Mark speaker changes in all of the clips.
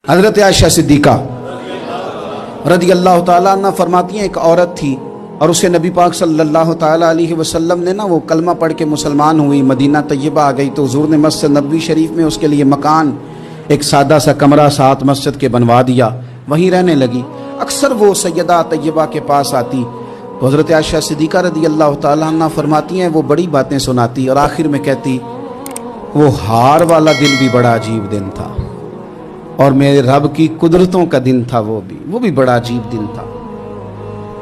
Speaker 1: حضرت عائشہ صدیقہ رضی اللہ تعالیٰ عنہ فرماتی ہیں ایک عورت تھی اور اسے نبی پاک صلی اللہ تعالیٰ علیہ وسلم نے وہ کلمہ پڑھ کے مسلمان ہوئی، مدینہ طیبہ آ گئی تو حضور نے مسجد نبوی شریف میں اس کے لیے مکان ایک سادہ سا کمرہ ساتھ مسجد کے بنوا دیا، وہیں رہنے لگی۔ اکثر وہ سیدہ طیبہ کے پاس آتی تو حضرت عائشہ صدیقہ رضی اللہ تعالیٰ عنہ فرماتی ہیں وہ بڑی باتیں سناتی اور آخر میں کہتی وہ ہار والا دن بھی بڑا عجیب دن تھا اور میرے رب کی قدرتوں کا دن تھا، وہ بھی بڑا عجیب دن تھا۔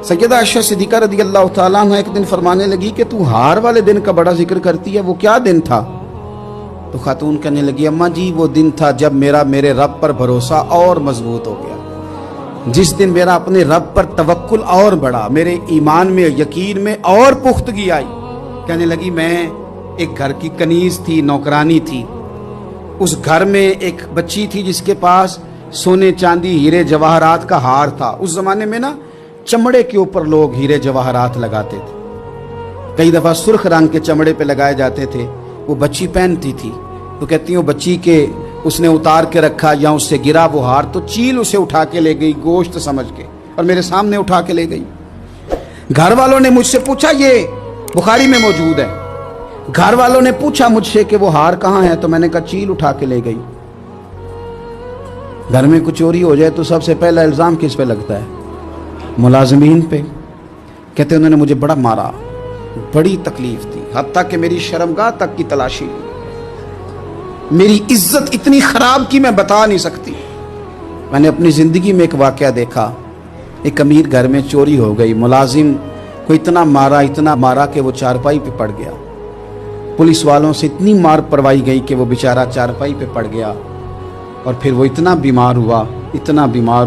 Speaker 1: سیدہ عائشہ صدیقہ رضی اللہ تعالیٰ عنہ ایک دن فرمانے لگی کہ تو ہار والے دن کا بڑا ذکر کرتی ہے، وہ کیا دن تھا؟ تو خاتون کہنے لگی اماں جی وہ دن تھا جب میرے رب پر بھروسہ اور مضبوط ہو گیا، جس دن میرا اپنے رب پر توکل اور بڑھا، میرے ایمان میں یقین میں اور پختگی آئی۔ کہنے لگی میں ایک گھر کی کنیز تھی، نوکرانی تھی، اس گھر میں ایک بچی تھی جس کے پاس سونے چاندی ہیرے جواہرات کا ہار تھا۔ اس زمانے میں چمڑے کے اوپر لوگ ہیرے جواہرات لگاتے تھے، کئی دفعہ سرخ رنگ کے چمڑے پہ لگائے جاتے تھے، وہ بچی پہنتی تھی تو کہتی ہیں بچی کے اس نے اتار کے رکھا یا اس سے گرا وہ ہار تو چیل اسے اٹھا کے لے گئی گوشت سمجھ کے اور میرے سامنے اٹھا کے لے گئی۔ گھر والوں نے مجھ سے پوچھا، یہ بخاری میں موجود ہے، گھر والوں نے پوچھا مجھ سے کہ وہ ہار کہاں ہے تو میں نے کہا چیل اٹھا کے لے گئی۔ گھر میں کچھ چوری ہو جائے تو سب سے پہلا الزام کس پہ لگتا ہے؟ ملازمین پہ۔ کہتے انہوں نے مجھے بڑا مارا، بڑی تکلیف تھی، حتیٰ کہ میری شرمگاہ تک کی تلاشی لی، میری عزت اتنی خراب کی میں بتا نہیں سکتی۔ میں نے اپنی زندگی میں ایک واقعہ دیکھا، ایک امیر گھر میں چوری ہو گئی، ملازم کو اتنا مارا کہ وہ چارپائی پہ پڑ گیا، پولیس والوں سے اتنی مار پروائی گئی کہ وہ بیچارہ چارپائی پہ پڑ گیا اور پھر وہ اتنا بیمار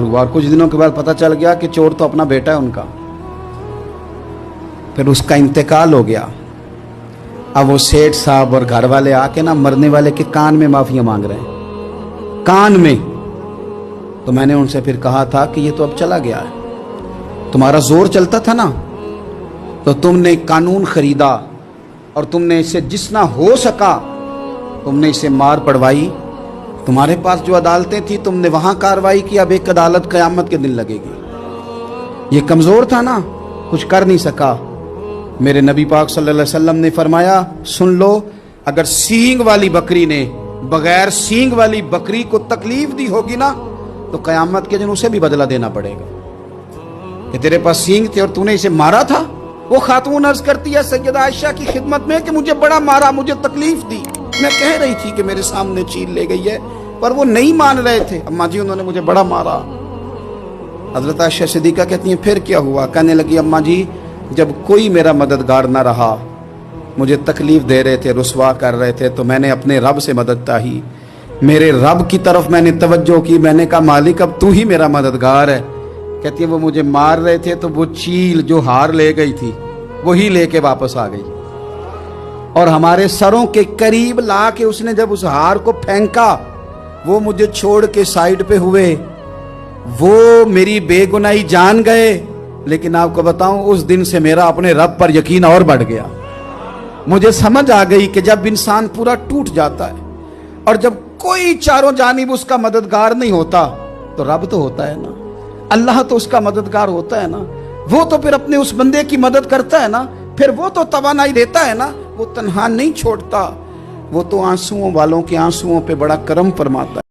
Speaker 1: ہوا اور کچھ دنوں کے بعد پتہ چل گیا کہ چور تو اپنا بیٹا ہے ان کا، پھر اس کا انتقال ہو گیا۔ اب وہ سیٹھ صاحب اور گھر والے آ کے مرنے والے کے کان میں معافی مانگ رہے ہیں، کان میں۔ تو میں نے ان سے پھر کہا تھا کہ یہ تو اب چلا گیا ہے، تمہارا زور چلتا تھا نا تو تم نے قانون خریدا اور تم نے اسے جتنا ہو سکا تم نے اسے مار پڑوائی، تمہارے پاس جو عدالتیں تھی تم نے وہاں کاروائی کی، اب ایک عدالت قیامت کے دن لگے گی۔ یہ کمزور تھا نا، کچھ کر نہیں سکا۔ میرے نبی پاک صلی اللہ علیہ وسلم نے فرمایا سن لو، اگر سینگ والی بکری نے بغیر سینگ والی بکری کو تکلیف دی ہوگی نا تو قیامت کے دن اسے بھی بدلہ دینا پڑے گا کہ تیرے پاس سینگ تھے اور تو نے اسے مارا تھا۔ وہ خاتون عرض کرتی ہے سیدہ عائشہ کی خدمت میں کہ مجھے بڑا مارا، مجھے تکلیف دی، میں کہہ رہی تھی کہ میرے سامنے چیل لے گئی ہے پر وہ نہیں مان رہے تھے، اماں جی انہوں نے مجھے بڑا مارا۔ حضرت عائشہ صدیقہ کہتی ہیں پھر کیا ہوا؟ کہنے لگی اماں جی جب کوئی میرا مددگار نہ رہا، مجھے تکلیف دے رہے تھے، رسوا کر رہے تھے، تو میں نے اپنے رب سے مدد چاہی، میرے رب کی طرف میں نے توجہ کی، میں نے کہا مالک اب تو ہی میرا مددگار ہے۔ کہتی ہے وہ مجھے مار رہے تھے تو وہ چیل جو ہار لے گئی تھی وہی لے کے واپس آ گئی اور ہمارے سروں کے قریب لا کے اس نے جب اس ہار کو پھینکا وہ مجھے چھوڑ کے سائیڈ پہ ہوئے، وہ میری بے گناہی جان گئے، لیکن آپ کو بتاؤں اس دن سے میرا اپنے رب پر یقین اور بڑھ گیا۔ مجھے سمجھ آ گئی کہ جب انسان پورا ٹوٹ جاتا ہے اور جب کوئی چاروں جانب اس کا مددگار نہیں ہوتا تو رب تو ہوتا ہے نا، اللہ تو اس کا مددگار ہوتا ہے نا، وہ تو پھر اپنے اس بندے کی مدد کرتا ہے نا، پھر وہ تو توانائی دیتا ہے نا، وہ تنہا نہیں چھوڑتا، وہ تو آنسوؤں والوں کے آنسوؤں پہ بڑا کرم فرماتا ہے۔